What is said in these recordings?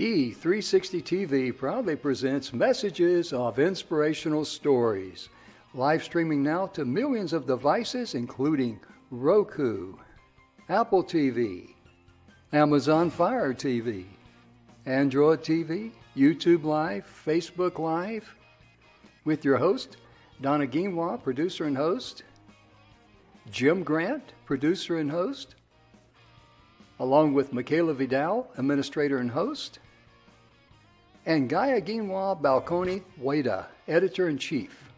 E360 TV proudly presents Messages of Inspirational Stories, live streaming now to millions of devices including Roku, Apple TV, Amazon Fire TV, Android TV, YouTube Live, Facebook Live, with your host, Donna and Jim, producer and host, Jim Grant, producer and host, along with Michaela Vidal, administrator and host, and Gaia Ginwa Balconi Wada, editor-in-chief.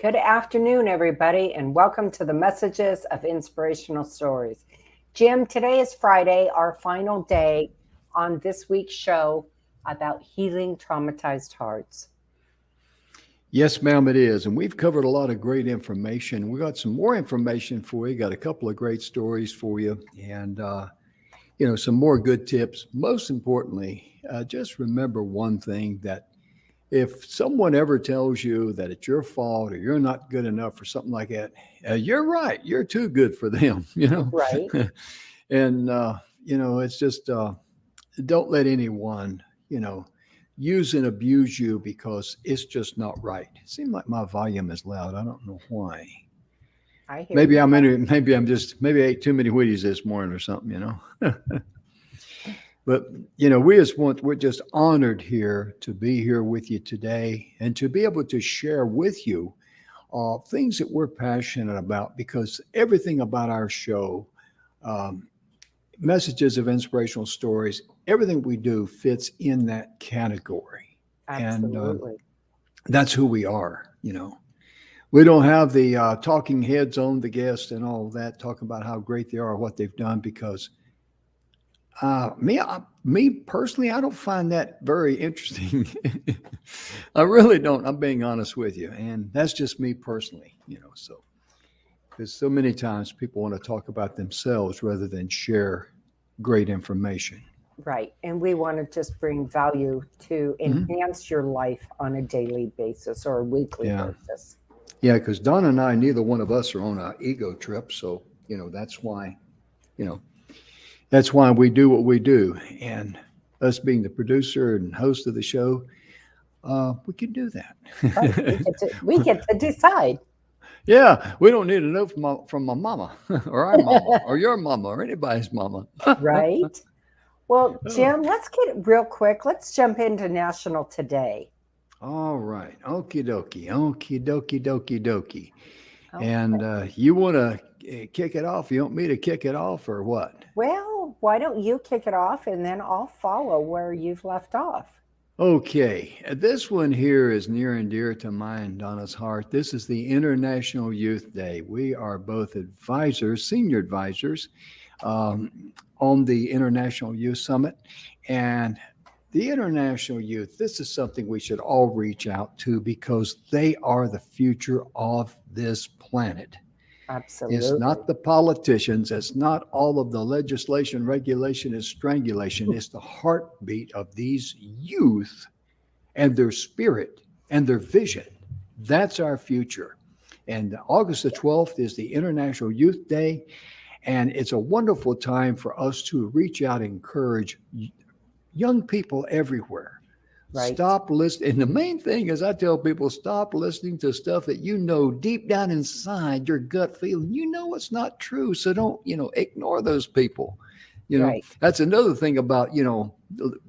Good afternoon, everybody, and welcome to the Messages of Inspirational Stories. Jim, today is Friday, our final day on this week's show about healing traumatized hearts. Yes, ma'am, it is. And we've covered a lot of great information. We got some more information for you, got a couple of great stories for you, and, some more good tips. Most importantly, just remember one thing, that if someone ever tells you that it's your fault or you're not good enough or something like that, you're right. You're too good for them, Right. And, it's just, don't let anyone, use and abuse you because it's just not right. It seems like my volume is loud. I don't know why. I hear Maybe you. maybe I ate too many Wheaties this morning or something, But, we're just honored here to be here with you today and to be able to share with you things that we're passionate about, because everything about our show, Messages of Inspirational Stories, everything we do fits in that category. Absolutely. And that's who we are, We don't have the talking heads on the guests and all of that, talking about how great they are, what they've done, because me personally, I don't find that very interesting. I really don't. I'm being honest with you. And that's just me personally, so there's so many times people want to talk about themselves rather than share great information. Right. And we want to just bring value to enhance your life on a daily basis or a weekly basis. Yeah, because Donna and I, neither one of us are on an ego trip. So, that's why, that's why we do what we do. And us being the producer and host of the show, we can do that. Right. We get to decide. Yeah, we don't need to know from my mama or our mama or your mama or anybody's mama. Right. Well, Jim, let's get real quick. Let's jump into National Today. All right. Okie dokie. Okie dokie dokie dokie. Okay. And you want to kick it off? You want me to kick it off or what? Well, why don't you kick it off and then I'll follow where you've left off. Okay. This one here is near and dear to mine, Donna's heart. This is the International Youth Day. We are both advisors, senior advisors, on the International Youth Summit. And the international youth, this is something we should all reach out to, because they are the future of this planet. Absolutely. It's not the politicians. It's not all of the legislation, regulation, and strangulation. It's the heartbeat of these youth and their spirit and their vision. That's our future. And August the 12th is the International Youth Day. And it's a wonderful time for us to reach out and encourage young people everywhere. Right. Stop listening. And the main thing is, I tell people, stop listening to stuff that deep down inside your gut feeling, it's not true. So don't, ignore those people. Right. That's another thing about,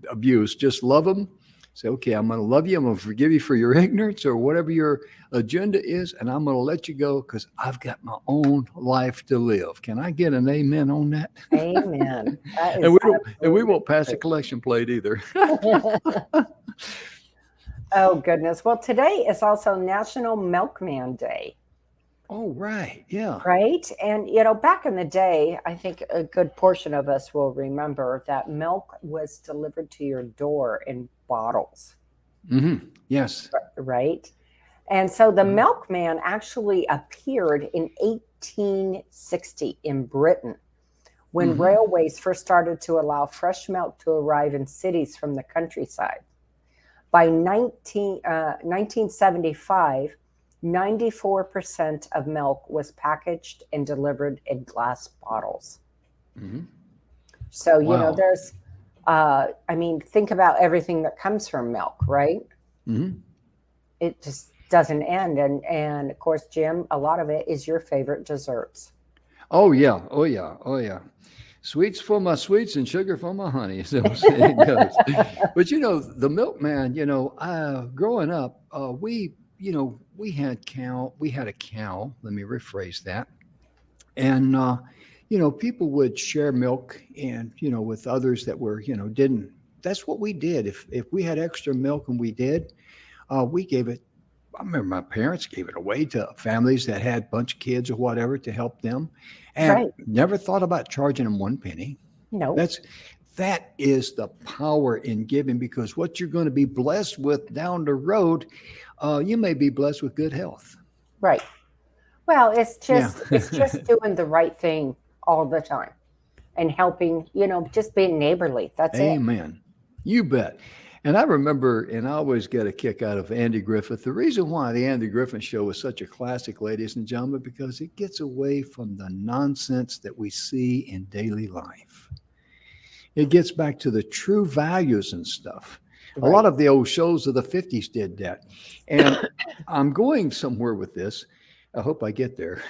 abuse. Just love them. Say, okay, I'm going to love you. I'm going to forgive you for your ignorance or whatever your agenda is. And I'm going to let you go because I've got my own life to live. Can I get an amen on that? Amen. That and we won't pass a collection plate either. Oh, goodness. Well, today is also National Milkman Day. Oh, right. Yeah. Right. And, back in the day, I think a good portion of us will remember that milk was delivered to your door in bottles. Mm-hmm. Yes. Right. And so the milkman actually appeared in 1860 in Britain, when railways first started to allow fresh milk to arrive in cities from the countryside. By 1975, 94% of milk was packaged and delivered in glass bottles. Hmm. So, Wow. there's, I mean, think about everything that comes from milk, right? Hmm. It just doesn't end. And of course, Jim, a lot of it is your favorite desserts. Oh yeah. Oh yeah. Oh yeah. Sweets for my sweets and sugar for my honey, as the old saying goes. But the milkman. Growing up, we had a cow. Let me rephrase that. And people would share milk, and with others that were didn't. That's what we did. If we had extra milk, and we did, we gave it. I remember my parents gave it away to families that had a bunch of kids or whatever to help them, and Right. never thought about charging them one penny. Nope. That's that is the power in giving, because what you're going to be blessed with down the road, you may be blessed with good health. Right. Well, Yeah. it's just doing the right thing all the time and helping, just being neighborly. That's it. Amen. You bet. And I remember, and I always get a kick out of Andy Griffith. The reason why the Andy Griffith Show is such a classic, ladies and gentlemen, because it gets away from the nonsense that we see in daily life. It gets back to the true values and stuff. A lot Right. of the old shows of the 50s did that. And I'm going somewhere with this. I hope I get there.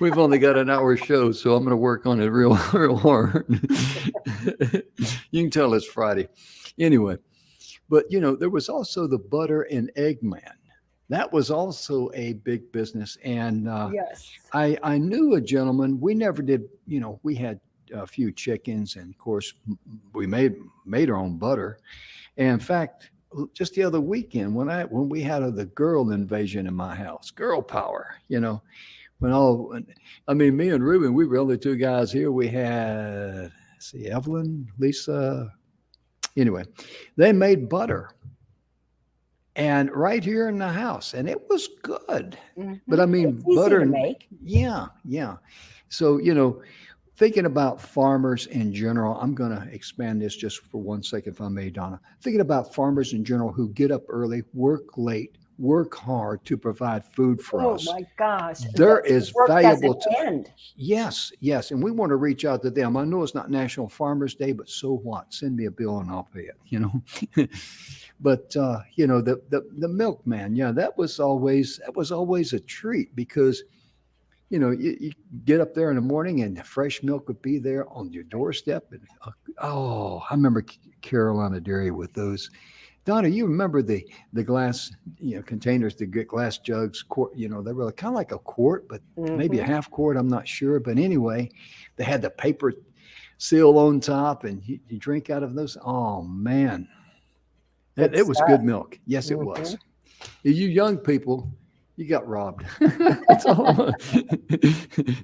We've only got an hour show, so I'm going to work on it real, real hard. You can tell it's Friday. Anyway, but there was also the butter and egg man. That was also a big business. And Yes. I knew a gentleman. We never did, we had a few chickens, and of course, we made our own butter. And in fact, just the other weekend when we had the girl invasion in my house, girl power, when all, I mean, me and Ruben, we were the only two guys here. We had, see, Evelyn, Lisa. Anyway, they made butter, and right here in the house, and it was good. But I It's mean, easy butter, to make. yeah, yeah. So thinking about farmers in general, I'm going to expand this just for 1 second, if I may, Donna. Thinking about farmers in general who get up early, work late, work hard to provide food for Oh us. my gosh, There the is work doesn't valuable. end. Yes, yes, and we want to reach out to them. I know it's not National Farmers Day, but so what? Send me a bill and I'll pay it. But the milkman, yeah, that was always a treat, because you get up there in the morning and the fresh milk would be there on your doorstep. And oh, I remember Carolina Dairy with those. Donna, you remember the glass containers, the glass jugs, quart, they were kind of like a quart, but maybe a Hmm. half quart. I'm not sure, but anyway, they had the paper seal on top, and you drink out of those. Oh man, it, Good it was good stuff. milk. Yes, it Hmm. was. You young people, you got robbed. That's all.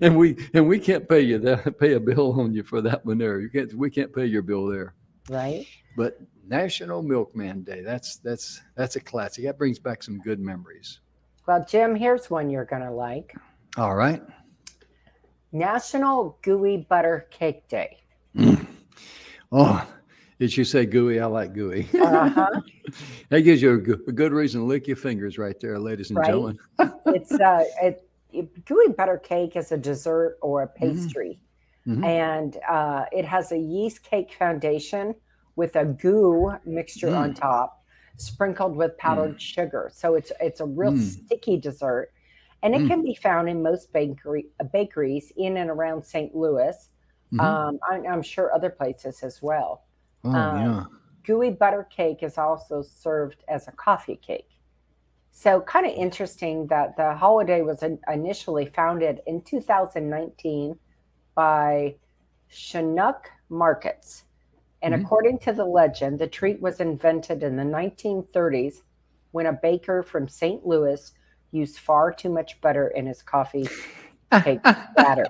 And we can't pay a bill on you for that one there. We can't pay your bill there. Right. But National Milkman Day, that's a classic. That brings back some good memories. Well, Jim, here's one you're going to like. All right. National Gooey Butter Cake Day. Mm. Oh, did you say gooey? I like gooey. Uh-huh. That gives you a good reason to lick your fingers right there, ladies and Right. gentlemen. It's gooey butter cake is a dessert or a Hmm. pastry, Hmm. and it has a yeast cake foundation with a goo mixture on Mm. top, sprinkled with Mm. powdered sugar. So it's a real Mm. sticky dessert, and it Mm. can be found in most bakeries in and around St. Louis. Hmm. I'm sure other places as well. Oh Um, yeah. Gooey butter cake is also served as a coffee cake. So, kind of interesting that the holiday was initially founded in 2019 by Chinook Markets. And Hmm. according to the legend, the treat was invented in the 1930s when a baker from St. Louis used far too much butter in his coffee cake batter.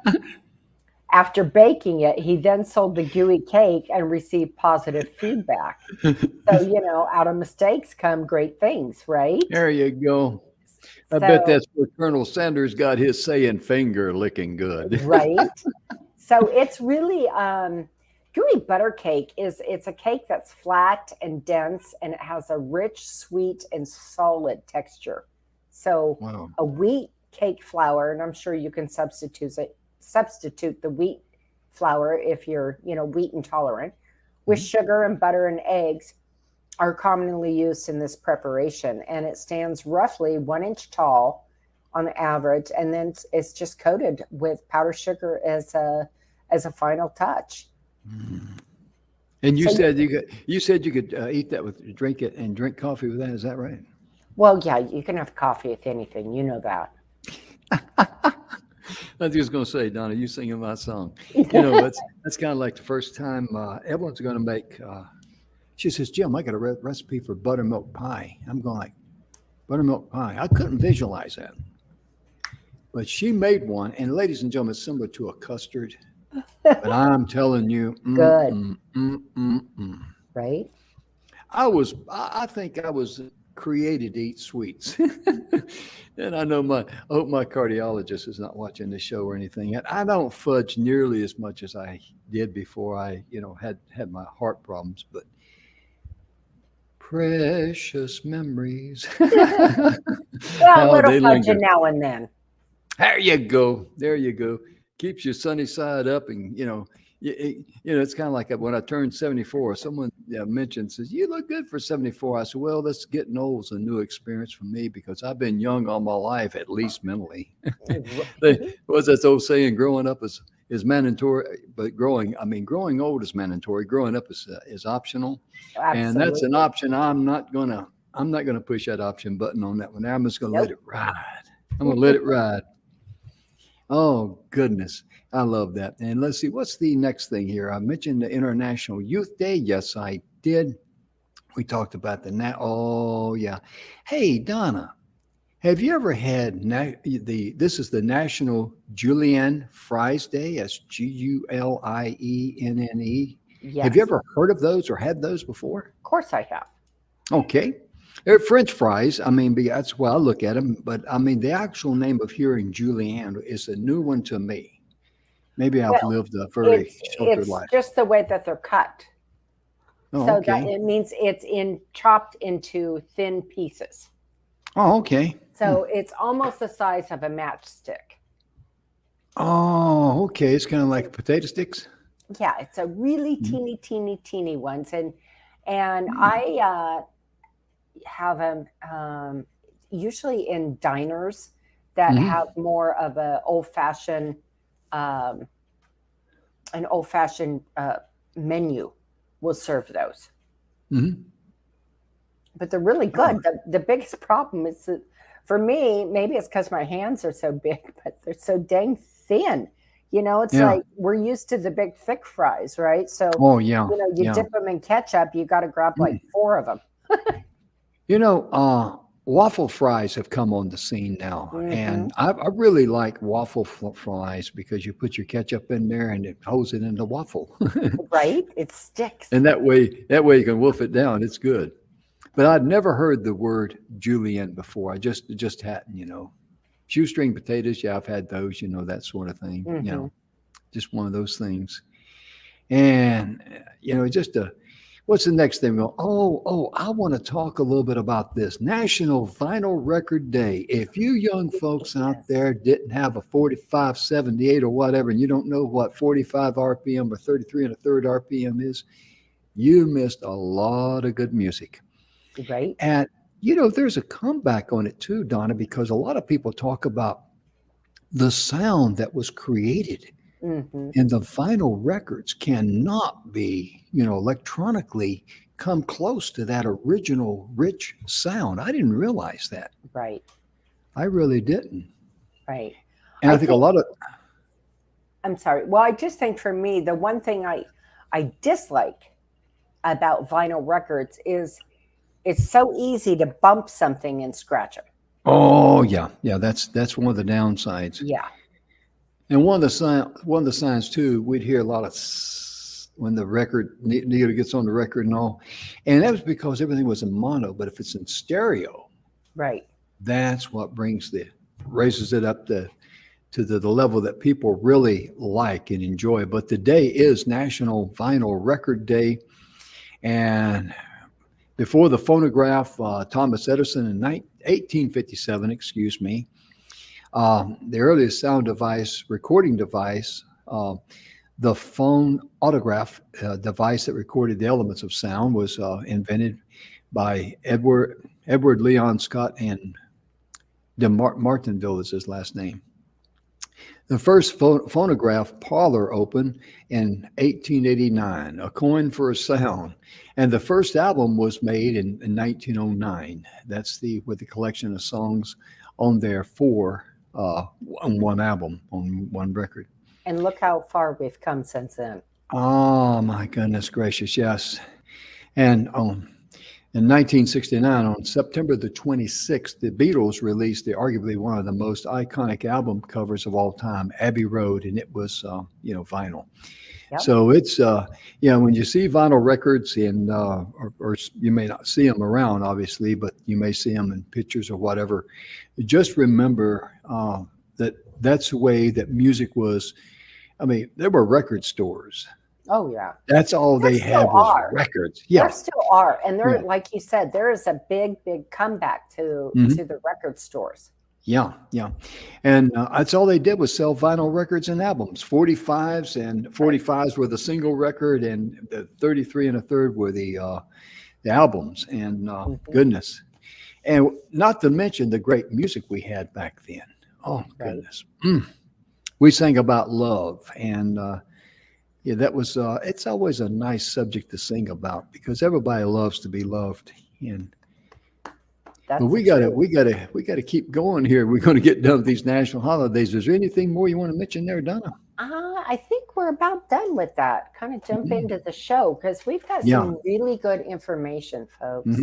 After baking it, he then sold the gooey cake and received positive feedback. So, out of mistakes come great things, right? There you go. I bet So, that's where Colonel Sanders got his saying finger licking good. right. So it's really, Gooey butter cake it's a cake that's flat and dense, and it has a rich, sweet, and solid texture. So Wow. a wheat cake flour, and I'm sure you can substitute the wheat flour if you're, wheat intolerant, with Mhm. sugar and butter and eggs are commonly used in this preparation, and it stands roughly 1 inch tall on the average, and then it's just coated with powdered sugar as a final touch. Mm. And So, you said you could eat that with drink it and drink coffee with that. Is that right? well, yeah, you can have coffee with anything. You know that. I was just going to say, Donna, you singing my song. That's kind of like the first time Evelyn's going to make. She says, Jim, I got a recipe for buttermilk pie. I'm going like buttermilk pie. I couldn't visualize that, but she made one, and ladies and gentlemen, it's similar to a custard. But I'm telling you, Good, right? I think I was created to eat sweets. And I hope my cardiologist is not watching this show or anything. And I don't fudge nearly as much as I did before I, had my heart problems, but precious memories. Well, a How little they fudging linger. now and then. There you go. There you go. Keeps your sunny side up, and it's kind of like when I turned 74. Someone mentioned says you look good for 74. I said, well, this getting old is a new experience for me because I've been young all my life, at least mentally. What's that old saying? Growing up is mandatory, but growing old is mandatory. Growing up is optional, and that's an Absolutely. option. I'm not gonna push that option button on that one. I'm just gonna let Nope. it ride. I'm gonna let it ride. Oh, goodness. I love that. And let's see, what's the next thing here? I mentioned the International Youth Day. Yes, I did. We talked about Oh, yeah. Hey, Donna, have you ever had this is the National Julienne Fries Day? That's Gulienne. Have you Yes, ever heard of those or had those before? of course I have. Okay. They're French fries. That's why I look at them. But the actual name of hearing julienne is a new one to me. Maybe I've Well, lived a very sheltered it's life. just the way that they're cut. Oh, So that okay. it means it's in chopped into thin pieces. Oh, okay. Hmm. So it's almost the size of a matchstick. Oh, okay. It's kind of like potato sticks. Yeah, it's a really Hmm. teeny ones, and Hmm. I have them usually in diners that Hmm. have more of um, an old fashioned menu will serve those. Hmm. But they're really Oh, good. The biggest problem is that for me, maybe it's because my hands are so big, but they're so dang thin. It's yeah. like we're used to the big, thick fries, right? So, Oh, yeah. you Yeah. dip them in ketchup, you got to grab like Mm. four of them. Waffle fries have come on the scene now, Hmm. and I really like waffle fries because you put your ketchup in there and it holds it in the waffle. Right? It sticks. And that way you can wolf it down. It's good. But I'd never heard the word julienne before. I just hadn't, shoestring potatoes. Yeah, I've had those, that sort of thing. Hmm. Just one of those things. And just what's the next thing? We go, I want to talk a little bit about this National Vinyl Record Day. If you young folks out Yes. there didn't have a 4578 or whatever, and you don't know what 45 RPM or 33 and a third RPM is, you missed a lot of good music. Right? And there's a comeback on it too, Donna, because a lot of people talk about the sound that was created Hmm. in the vinyl records cannot be, electronically come close to that original rich sound. I didn't realize that. Right. I really didn't. Right. And I I think a think, lot of, I'm sorry. Well, I just think for me, the one thing I dislike about vinyl records is it's so easy to bump something and scratch it. oh yeah, yeah, that's one of the downsides. Yeah. And one of the signs too, we'd hear a lot of when the record needle gets on the record and all, and that was because everything was in mono. But if it's in stereo, Right. that's what raises it up to the level that people really like and enjoy. But today is National Vinyl Record Day. And before the phonograph, Thomas Edison in 1857, the earliest sound device, recording device, the phone autograph device that recorded the elements of sound was invented by Edward Leon Scott, and Martinville is his last name. The first phonograph parlor opened in 1889, A Coin for a Sound, and the first album was made in 1909. That's with the collection of songs on there on one album, on one record. And look how far we've come since then. Oh my goodness gracious, yes. And in 1969, on September the 26th, the Beatles released arguably one of the most iconic album covers of all time, Abbey Road, and it was, vinyl. Yep. So it's, when you see vinyl records, or you may not see them around, obviously, but you may see them in pictures or whatever, just remember that's the way that music was. I mean, there were record stores. Oh, yeah. That's all they had was records. Yeah. There still are. And there, like you said, there is a big comeback to the record stores. Yeah, yeah. And that's all they did was sell vinyl records and albums. 45s, and 45s were the single record, and the 33 and a third were the albums. And goodness. And not to mention the great music we had back then. Oh, goodness. We sang about love, and that was. It's always a nice subject to sing about because everybody loves to be loved. And but we gotta keep going here. We're going to get done with these national holidays. Is there anything more you want to mention there, Donna? I think we're about done with that. Kind of jump into the show because we've got some really good information, folks.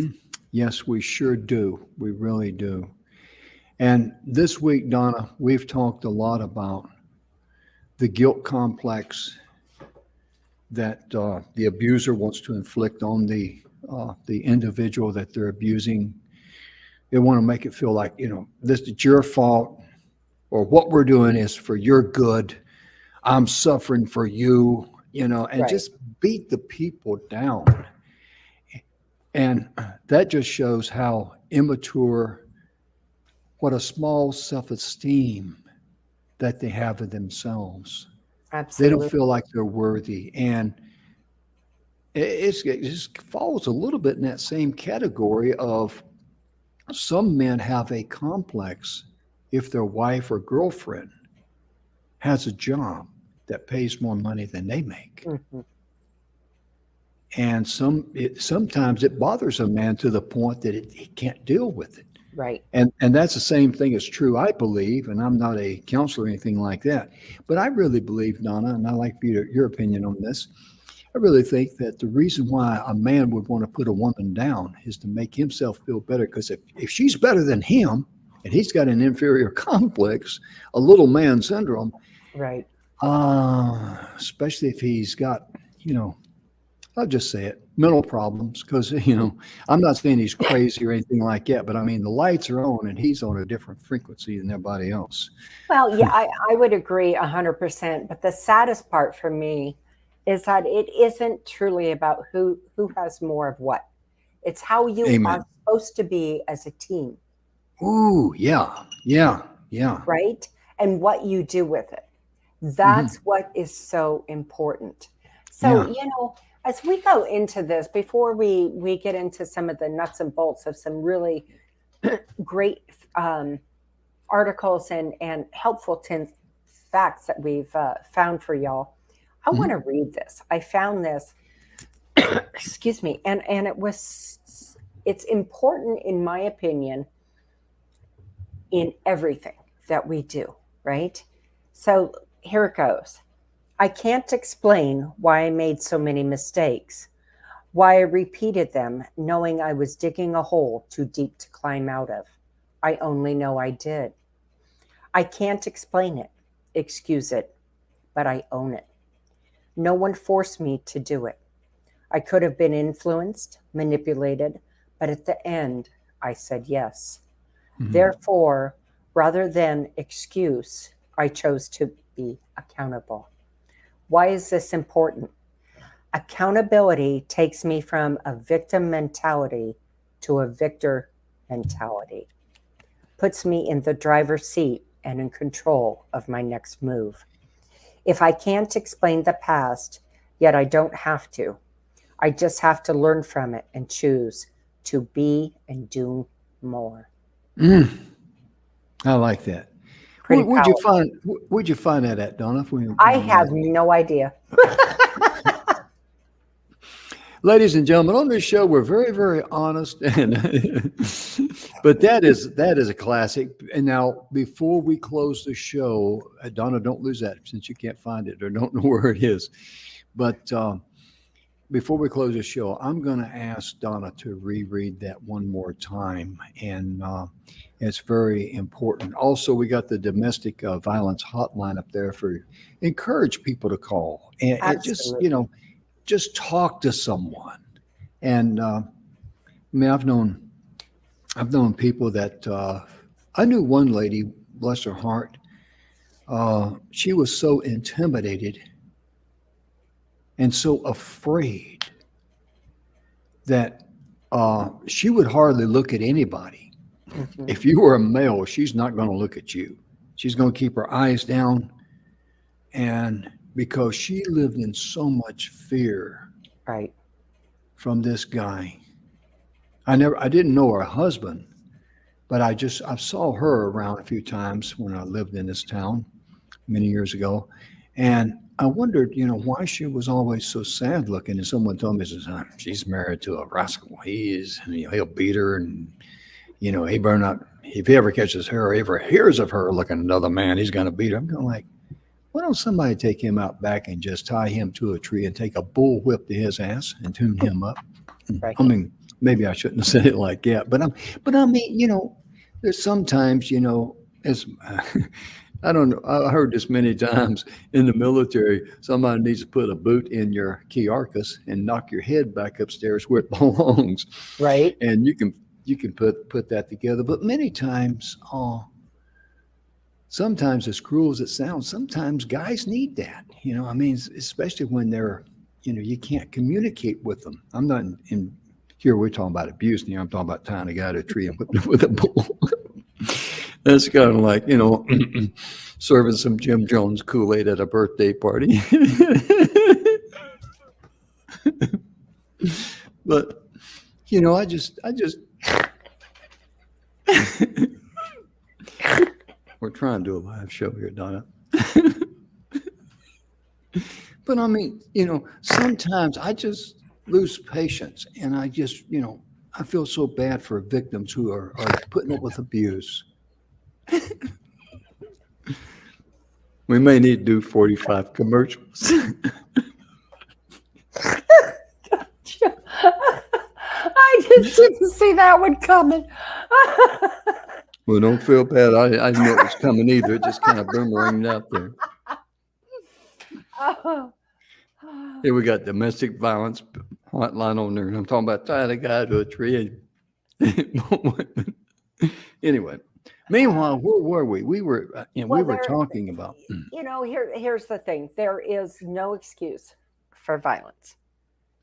Yes, we sure do. We really do. And this week, Donna, we've talked a lot about the guilt complex that the abuser wants to inflict on the individual that they're abusing. They want to make it feel like, this is your fault, or what we're doing is for your good. I'm suffering for you, and just beat the people down. And that just shows how immature, what a small self-esteem that they have of themselves. Absolutely. They don't feel like they're worthy. And it just falls a little bit in that same category of some men have a complex if their wife or girlfriend has a job that pays more money than they make. And sometimes it bothers a man to the point that he can't deal with it. Right. And that's the same thing is true, I believe, and I'm not a counselor or anything like that, but I really believe, Donna, and I'd like your opinion on this. I really think that the reason why a man would want to put a woman down is to make himself feel better, because if she's better than him and he's got an inferior complex, a little man syndrome, right? Especially if he's got, I'll just say it, mental problems, because, I'm not saying he's crazy or anything like that, but I mean, the lights are on and he's on a different frequency than everybody else. Well, yeah, I would agree 100%. But the saddest part for me is that it isn't truly about who has more of what. It's how you are supposed to be as a team. Ooh, yeah. Right? And what you do with it. That's what is so important. So, as we go into this, before we get into some of the nuts and bolts of some really great articles and helpful facts that we've found for y'all, I want to read this. I found this, excuse me, and it's important, in my opinion, in everything that we do, right? So here it goes. I can't explain why I made so many mistakes, why I repeated them, knowing I was digging a hole too deep to climb out of. I only know I did. I can't explain it, excuse it, but I own it. No one forced me to do it. I could have been influenced, manipulated, but at the end, I said yes. Therefore, rather than excuse, I chose to be accountable. Why is this important? Accountability takes me from a victim mentality to a victor mentality, puts me in the driver's seat and in control of my next move. If I can't explain the past, yet I don't have to, I just have to learn from it and choose to be and do more. I like that. Pretty Where'd you powerful. find that at, Donna? I have no idea. Ladies and gentlemen, on this show, we're very, very honest, and but that is a classic. And now, before we close the show, Donna, don't lose that since you can't find it or don't know where it is. But before we close the show, I'm going to ask Donna to reread that one more time, and it's very important. Also, we got the domestic violence hotline up there for encourage people to call and just Absolutely. just talk to someone. And I mean, I've known people that I knew one lady, bless her heart. She was so intimidated and so afraid that she would hardly look at anybody. Mhm. If you were a male, she's not going to look at you. She's going to keep her eyes down. And because she lived in so much fear Right. from this guy, I didn't know her husband, but I saw her around a few times when I lived in this town many years ago. And I wondered, why she was always so sad looking. And someone told me, says, she's married to a rascal. He'll beat her. And, he better not, if he ever catches her or ever hears of her looking at another man, he's going to beat her. I'm going like, why don't somebody take him out back and just tie him to a tree and take a bull whip to his ass and tune him up? Right. I mean, maybe I shouldn't have said it like that, but I mean, there's sometimes, as I don't know, I heard this many times in the military. Somebody needs to put a boot in your key arcus and knock your head back upstairs where it belongs, Right. and you can put that together. But many times, sometimes as cruel as it sounds, sometimes guys need that. I mean, especially when they're, you can't communicate with them. I'm not in here. We're talking about abuse. I'm talking about tying a guy to a tree and whipping him with a bull. That's kind of like, serving some Jim Jones Kool-Aid at a birthday party. But, I just, we're trying to do a live show here, Donna. But I mean, sometimes I just lose patience and I just, I feel so bad for victims who are putting up with abuse. We may need to do 45 commercials. I just didn't see that one coming. Well, don't feel bad. I didn't know it was coming either. It just kind of boomeranged out there. Oh. Here we got domestic violence hotline on there. I'm talking about tying a guy to a tree. Anyway, meanwhile, where were we? We were, Well, we were talking about. here's the thing. There is no excuse for violence.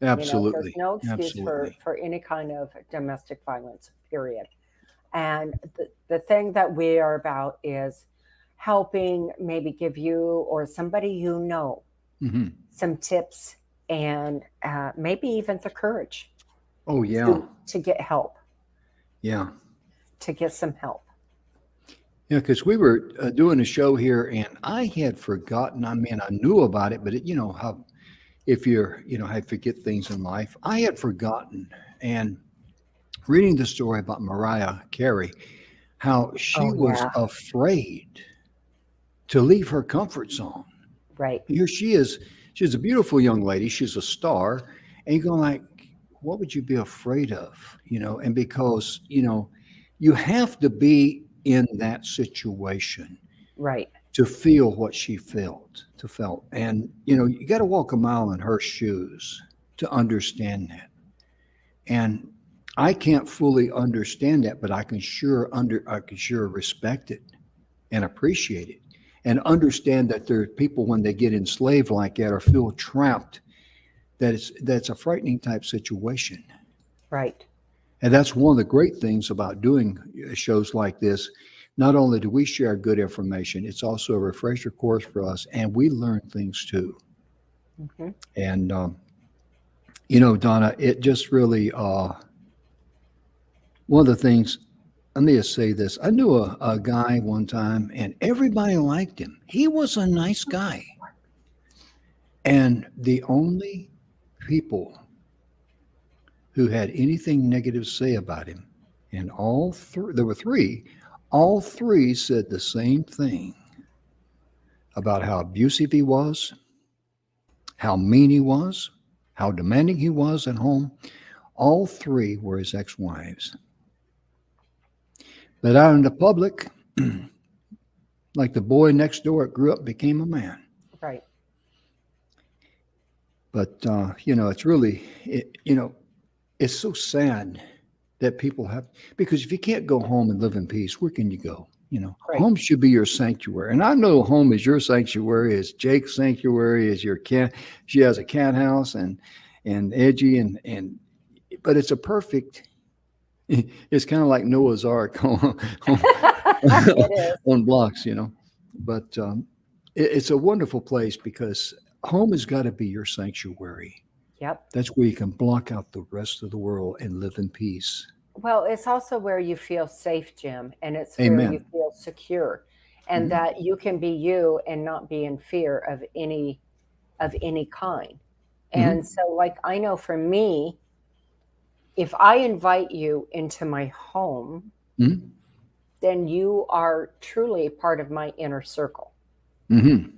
Absolutely. There's no excuse Absolutely. for any kind of domestic violence, period. And the thing that we are about is helping maybe give you or somebody Mm-hmm. some tips and maybe even the courage Oh, yeah. to get help, Yeah. to get some help. Yeah, because we were doing a show here and I had forgotten. I mean, I knew about it, but how if you're, I forget things in life. I had forgotten. And reading the story about Mariah Carey, how she Oh, was yeah. afraid to leave her comfort zone. Right. Here she is. She's a beautiful young lady. She's a star. And you go like, what would you be afraid of? And because, you have to be in that situation Right. to feel what she felt. And, you got to walk a mile in her shoes to understand that. And I can't fully understand that, but I can sure respect it and appreciate it. and understand that there are people when they get enslaved like that or feel trapped, that's a frightening type situation. Right. And that's one of the great things about doing shows like this. Not only do we share good information, it's also a refresher course for us, and we learn things too. Hmm. And Donna, it just really one of the things. Let me just say this: I knew a guy one time, and everybody liked him. He was a nice guy, and the only people who had anything negative to say about him, and all three, there were three, all three said the same thing about how abusive he was, how mean he was, how demanding he was at home. All three were his ex-wives. But out in the public, like the boy next door that grew up became a man. Right. But it's really, it's so sad that people have, because if you can't go home and live in peace, where can you go? Right. Home should be your sanctuary. And I know home is your sanctuary, is Jake's sanctuary, is your cat. She has a cat house and Edgy but it's a perfect, it's kind of like Noah's Ark It is. on blocks. But it's a wonderful place because home has got to be your sanctuary. Yep. That's where you can block out the rest of the world and live in peace. Well, it's also where you feel safe, Jim, and it's where you Amen. feel secure, and Hmm. that you can be you and not be in fear of any kind. Hmm. And so, like, I know for me, if I invite you into my home, Hmm. then you are truly part of my inner circle, Hmm.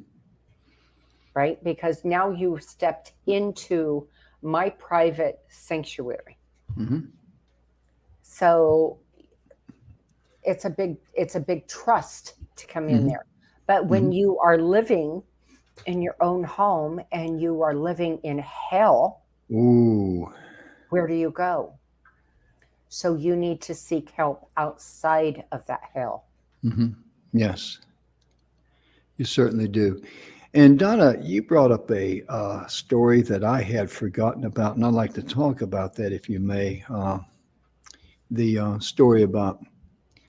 right? Because now you stepped into my private sanctuary. Hmm. So it's a big trust to come in Hmm. there. But when Hmm. you are living in your own home and you are living in hell, Ooh. where do you go? So you need to seek help outside of that hell. Hmm. Yes, you certainly do. And Donna, you brought up a story that I had forgotten about, and I'd like to talk about that if you may. The story about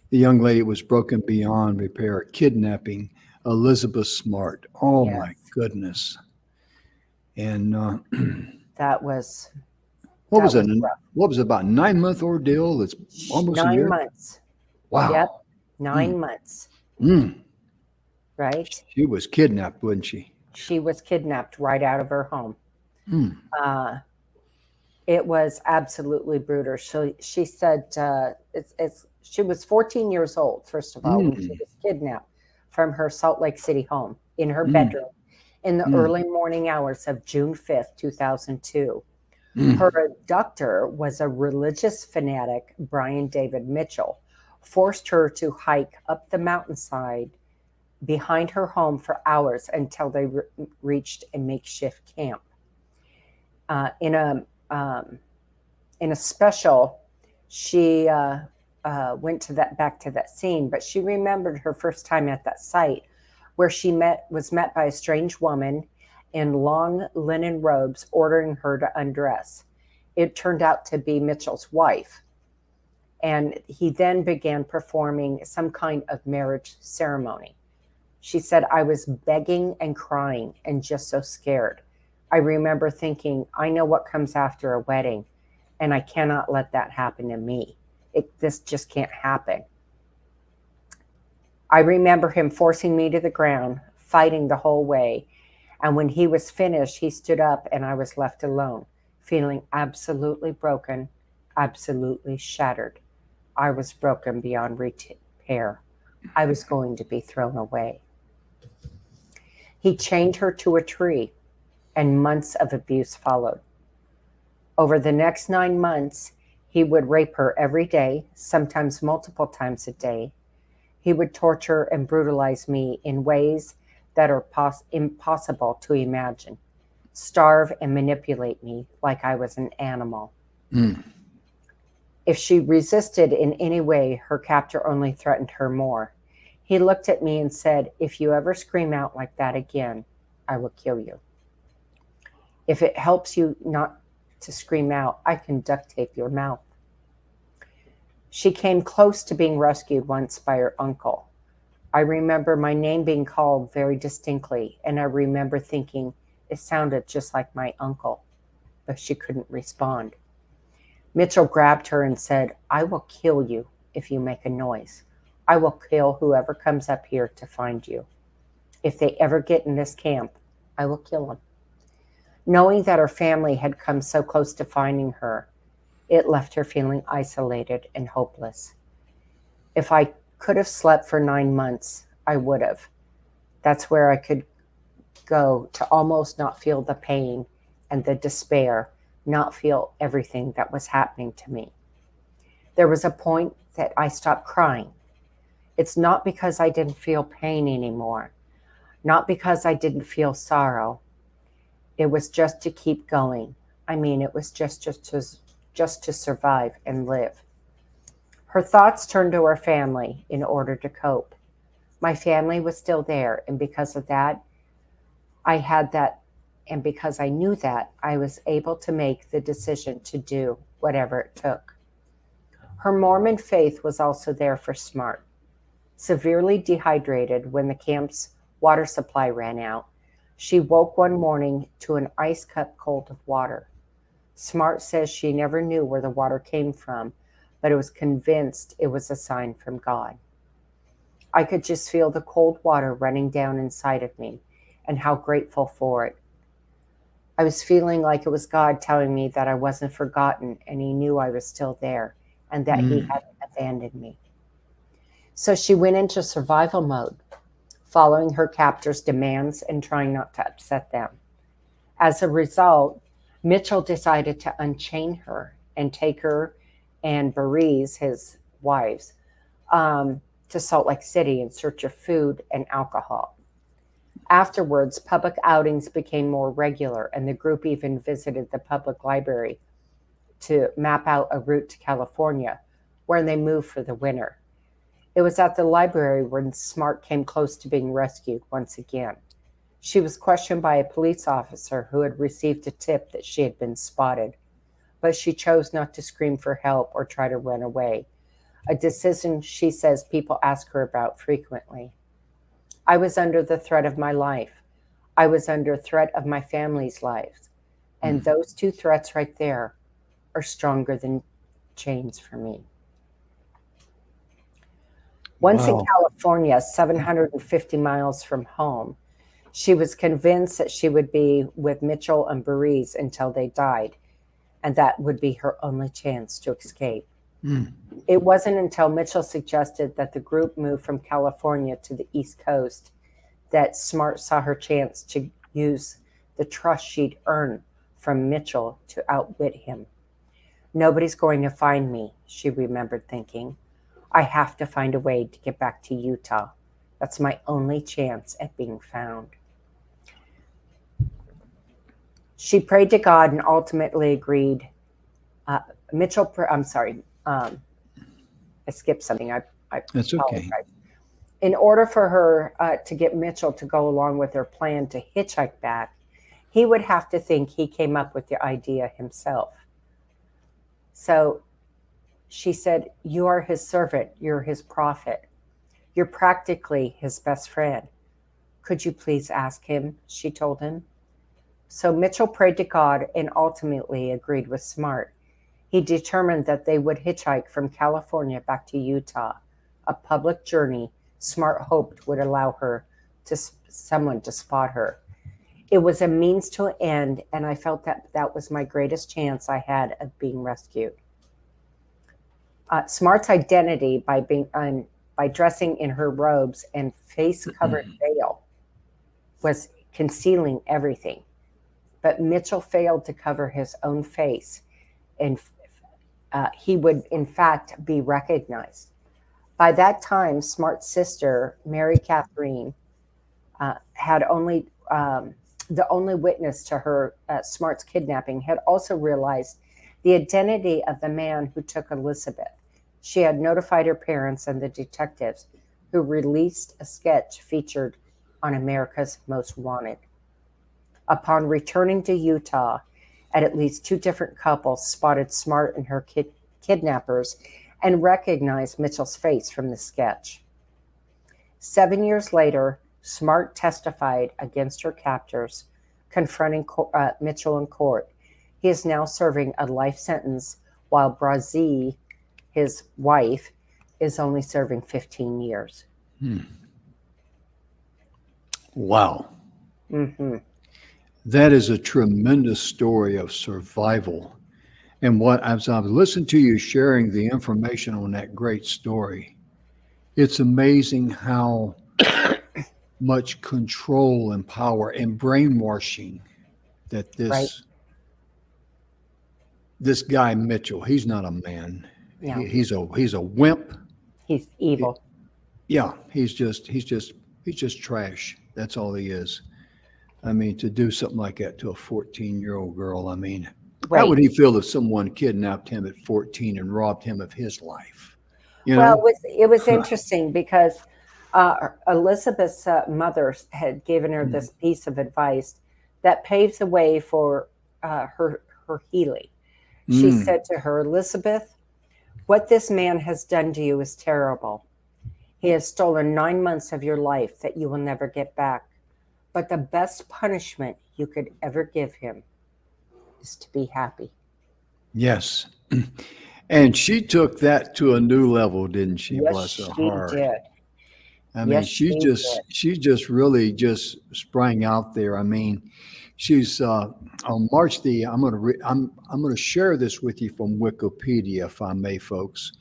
the young lady was broken beyond repair, kidnapping Elizabeth Smart. Oh my Yes, goodness! And that was what that was it? was rough. What was it, about 9 month ordeal? It's almost a Nine year. months. Yep, Wow. Mm, 9 months. mm. Right? She was kidnapped, wasn't she? She was kidnapped right out of her home. Mm, Uh, it was absolutely brutal. She said she was 14 years old, first of all, when she mm, was kidnapped from her Salt Lake City home in her mm, bedroom in the mm, early morning hours of June 5th, 2002. Her mm. abductor was a religious fanatic, Brian David Mitchell, forced her to hike up the mountainside behind her home for hours until they reached a makeshift camp. Uh, in a um, in a special, she went to that back to that scene, but she remembered her first time at that site, where she was met by a strange woman in long linen robes, ordering her to undress. It turned out to be Mitchell's wife, and he then began performing some kind of marriage ceremony. She said, I was begging and crying and just so scared. I remember thinking, I know what comes after a wedding, and I cannot let that happen to me. This just can't happen. I remember him forcing me to the ground, fighting the whole way. And when he was finished, he stood up and I was left alone, feeling absolutely broken, absolutely shattered. I was broken beyond repair. I was going to be thrown away. He chained her to a tree, and months of abuse followed. Over the next 9 months, he would rape her every day, sometimes multiple times a day. He would torture and brutalize me in ways that are impossible to imagine, starve and manipulate me like I was an animal. Mm. If she resisted in any way, her captor only threatened her more. He looked at me and said, "If you ever scream out like that again, I will kill you. If it helps you not to scream out, I can duct tape your mouth." She came close to being rescued once by her uncle. I remember my name being called very distinctly, and I remember thinking it sounded just like my uncle, but she couldn't respond. Mitchell grabbed her and said, "I will kill you if you make a noise. I will kill whoever comes up here to find you. If they ever get in this camp, I will kill them." Knowing that her family had come so close to finding her, it left her feeling isolated and hopeless. If I could have slept for 9 months, I would have. That's where I could go to almost not feel the pain and the despair, not feel everything that was happening to me. There was a point that I stopped crying. It's not because I didn't feel pain anymore, not because I didn't feel sorrow. It was just to keep going. I mean, it was just to survive and live. Her thoughts turned to her family in order to cope. My family was still there, and because of that, and because I knew that, I was able to make the decision to do whatever it took. Her Mormon faith was also there for Smart. Severely dehydrated when the camp's water supply ran out, she woke one morning to an ice cup cold of water. Smart says she never knew where the water came from, but was convinced it was a sign from God. I could just feel the cold water running down inside of me and how grateful for it. I was feeling like it was God telling me that I wasn't forgotten and he knew I was still there and that he hadn't abandoned me. So she went into survival mode, following her captor's demands and trying not to upset them. As a result, Mitchell decided to unchain her and take her and Beree's, his wives, to Salt Lake City in search of food and alcohol. Afterwards, public outings became more regular, and the group even visited the public library to map out a route to California, where they moved for the winter. It was at the library when Smart came close to being rescued once again. She was questioned by a police officer who had received a tip that she had been spotted, but she chose not to scream for help or try to run away, a decision she says people ask her about frequently. I was under the threat of my life. I was under threat of my family's lives. And those two threats right there are stronger than chains for me. Once in California, 750 miles from home, she was convinced that she would be with Mitchell and Beree's until they died, and that would be her only chance to escape. It wasn't until Mitchell suggested that the group move from California to the East Coast that Smart saw her chance to use the trust she'd earned from Mitchell to outwit him. "Nobody's going to find me," she remembered thinking. "I have to find a way to get back to Utah. That's my only chance at being found." She prayed to God and ultimately agreed. I skipped something. I That's apologize. okay. In order for her to get Mitchell to go along with her plan to hitchhike back, he would have to think he came up with the idea himself. So she said, "You are his servant. You're his prophet. You're practically his best friend. Could you please ask him?" she told him. So Mitchell prayed to God and ultimately agreed with Smart. He determined that they would hitchhike from California back to Utah, a public journey Smart hoped would allow someone to spot her. It was a means to an end, and I felt that was my greatest chance I had of being rescued. Smart's identity by dressing in her robes and face-covered veil was concealing everything. But Mitchell failed to cover his own face, and he would, in fact, be recognized. By that time, Smart's sister, Mary Catherine, had the only witness to her Smart's kidnapping, had also realized the identity of the man who took Elizabeth. She had notified her parents and the detectives, who released a sketch featured on America's Most Wanted. Upon returning to Utah, at least two different couples spotted Smart and her kidnappers and recognized Mitchell's face from the sketch. 7 years later, Smart testified against her captors, confronting Mitchell in court. He is now serving a life sentence, while Brazee, his wife, is only serving 15 years. Wow. Mm-hmm. That is a tremendous story of survival. And what, as I've listened to you sharing the information on that great story, it's amazing how much control and power and brainwashing that this guy Mitchell, he's not a man. No. He's a wimp. He's evil. He's just trash. That's all he is. I mean, to do something like that to a 14-year-old girl, I mean, Right. how would he feel if someone kidnapped him at 14 and robbed him of his life? Well, it was interesting because Elizabeth's mother had given her this piece of advice that paves the way for her healing. She said to her, Elizabeth, what this man has done to you is terrible. He has stolen 9 months of your life that you will never get back. But the best punishment you could ever give him is to be happy. Yes. And she took that to a new level, didn't she? Yes, Bless her she heart. did. I mean, Yes, she she just really just sprang out there. I mean, she's on March the I'm gonna share this with you from Wikipedia, if I may, folks.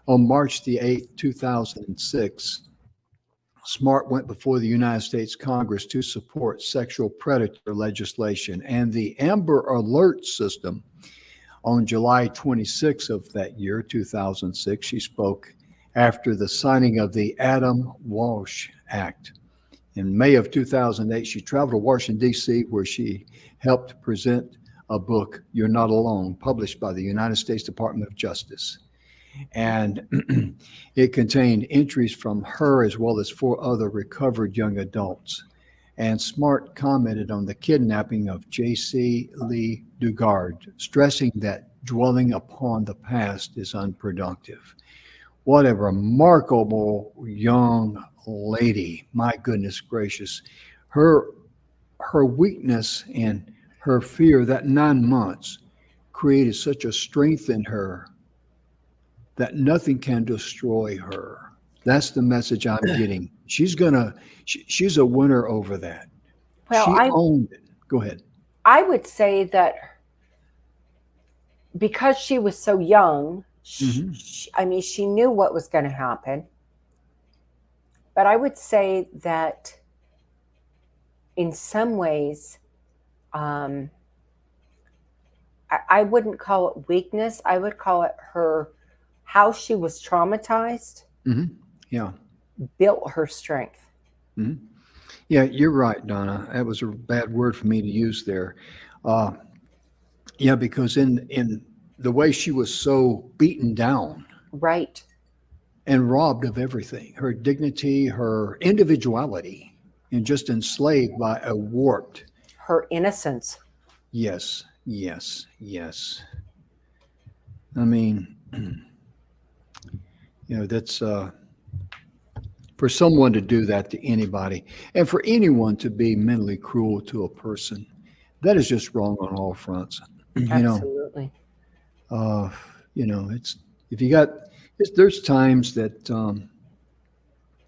On March the 8th, 2006, Smart went before the United States Congress to support sexual predator legislation and the Amber Alert system. On July 26th of that year, 2006, she spoke after the signing of the Adam Walsh Act. In May of 2008, she traveled to Washington, D.C., where she helped present a book, You're Not Alone, published by the United States Department of Justice. And it contained entries from her as well as 4 other recovered young adults. And Smart commented on the kidnapping of J.C. Lee Dugard, stressing that dwelling upon the past is unproductive. What a remarkable young lady. My goodness gracious. Her weakness and her fear, that 9 months, created such a strength in her that nothing can destroy her. That's the message I'm getting. She's a winner over that. Well, She owned it. Go ahead. I would say that because she was so young, she knew what was going to happen. But I would say that in some ways, I wouldn't call it weakness. I would call it how she was traumatized. Yeah. Built her strength. Yeah, you're right, Donna. That was a bad word for me to use there. Yeah, because in the way she was so beaten down. Right. And robbed of everything, her dignity, her individuality, and just enslaved by a warped. Her innocence. Yes. I mean, that's for someone to do that to anybody, and for anyone to be mentally cruel to a person, that is just wrong on all fronts. Absolutely. It's there's times that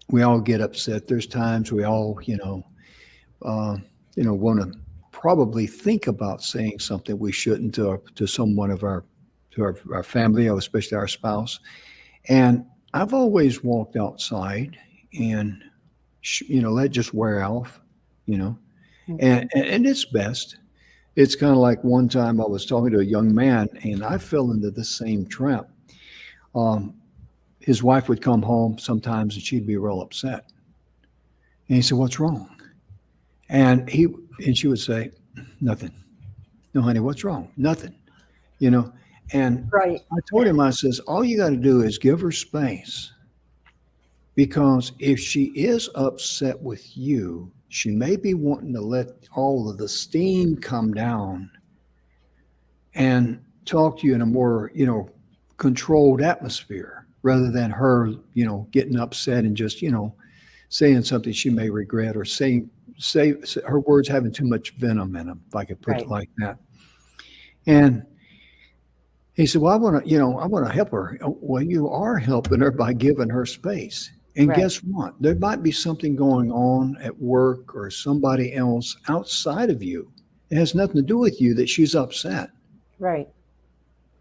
we all get upset. There's times we all want to probably think about saying something we shouldn't to someone of our family, or especially our spouse. And I've always walked outside and let just wear off, and it's best. It's kind of like one time I was talking to a young man and I fell into the same trap. His wife would come home sometimes and she'd be real upset. And he said, "What's wrong?" And she would say, "Nothing." "No, honey, what's wrong?" "Nothing." And right. I told him, I says, all you got to do is give her space. Because if she is upset with you, she may be wanting to let all of the steam come down and talk to you in a more, controlled atmosphere rather than her, getting upset and just, saying something she may regret or say her words having too much venom in them, if I could put it Right. like that. And he said, "Well, I want to help her." Well, you are helping her by giving her space. And Right. guess what? There might be something going on at work or somebody else outside of you. It has nothing to do with you that she's upset. Right.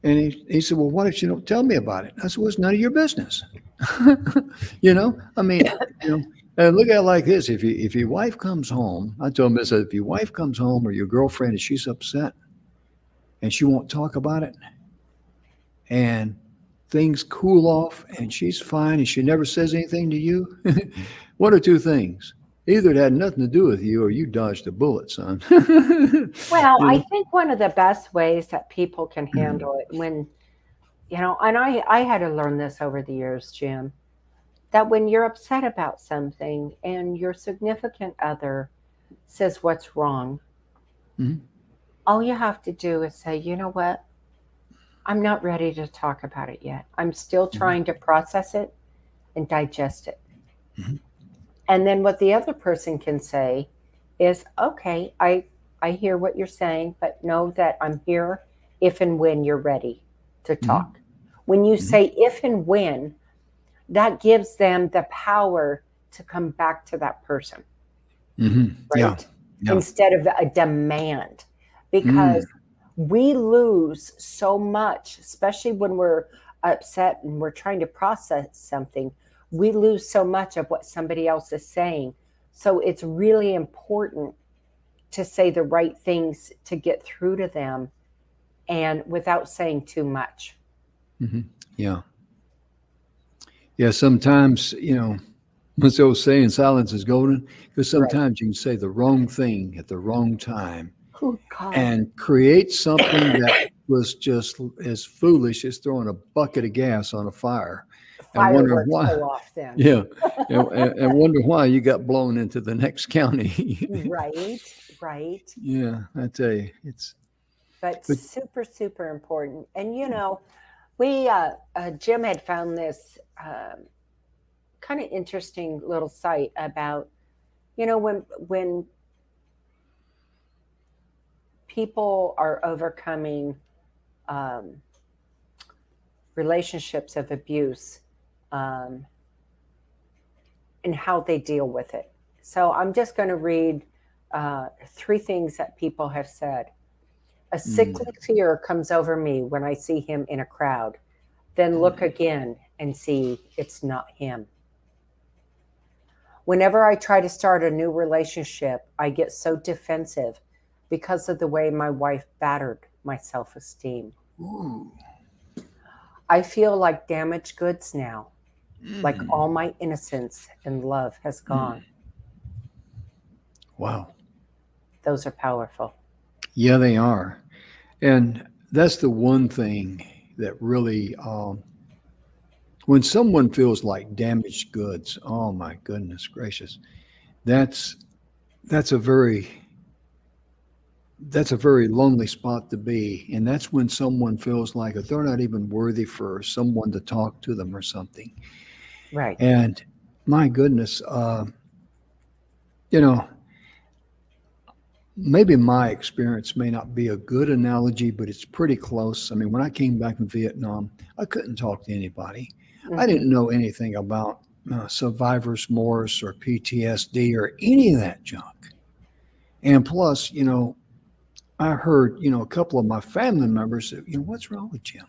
And he said, "Well, what if you don't tell me about it?" I said, "Well, it's none of your business." I mean, and look at it like this: if your wife comes home, I told him this: if your wife comes home or your girlfriend and she's upset and she won't talk about it, and things cool off and she's fine and she never says anything to you, one or two things: either it had nothing to do with you or you dodged a bullet, son. Well, you I know? think one of the best ways that people can handle it when, and I had to learn this over the years, Jim, that when you're upset about something and your significant other says what's wrong, Mhm. all you have to do is say, you know what? I'm not ready to talk about it yet. I'm still Mhm. trying to process it and digest it. Mhm. And then what the other person can say is, okay, I hear what you're saying, but know that I'm here if and when you're ready to Mhm. talk. When you Mhm. say if and when, that gives them the power to come back to that person, Mhm. Yeah. right? Yeah. Instead of a demand. Because Mm. we lose so much, especially when we're upset and we're trying to process something. We lose so much of what somebody else is saying. So it's really important to say the right things to get through to them and without saying too much. Mhm. Yeah. Yeah. Sometimes, what's the old saying, silence is golden? Because Right. sometimes you can say the wrong thing at the wrong time Oh, God. and create something that was just as foolish as throwing a bucket of gas on a fire and wondering Fireworks why. go off then. Yeah. And wonder why you got blown into the next county. Right. Right. Yeah. I tell you, But but, super, super important. And, we, Jim had found this um, kind of interesting little site about, when people are overcoming um, relationships of abuse, um, and how they deal with it. So I'm just going to read uh, three things that people have said. A mm, sickly fear comes over me when I see him in a crowd. Then look mm, again and see it's not him. Whenever I try to start a new relationship, I get so defensive because of the way my wife battered my self esteem. ooh, I feel like damaged goods now, like mm, all my innocence and love has gone. mm. Wow. Those are powerful. Yeah, they are. And that's the one thing that really, when someone feels like damaged goods, oh my goodness gracious, that's that's a very that's a very lonely spot to be. And that's when someone feels like if they're not even worthy for someone to talk to them or something. Right. And my goodness, you know, maybe my experience may not be a good analogy, but it's pretty close. I mean, when I came back from Vietnam, I couldn't talk to anybody. I Hmm. didn't know anything about survivor's remorse or PTSD or any of that junk. And plus, I heard, a couple of my family members say, what's wrong with Jim?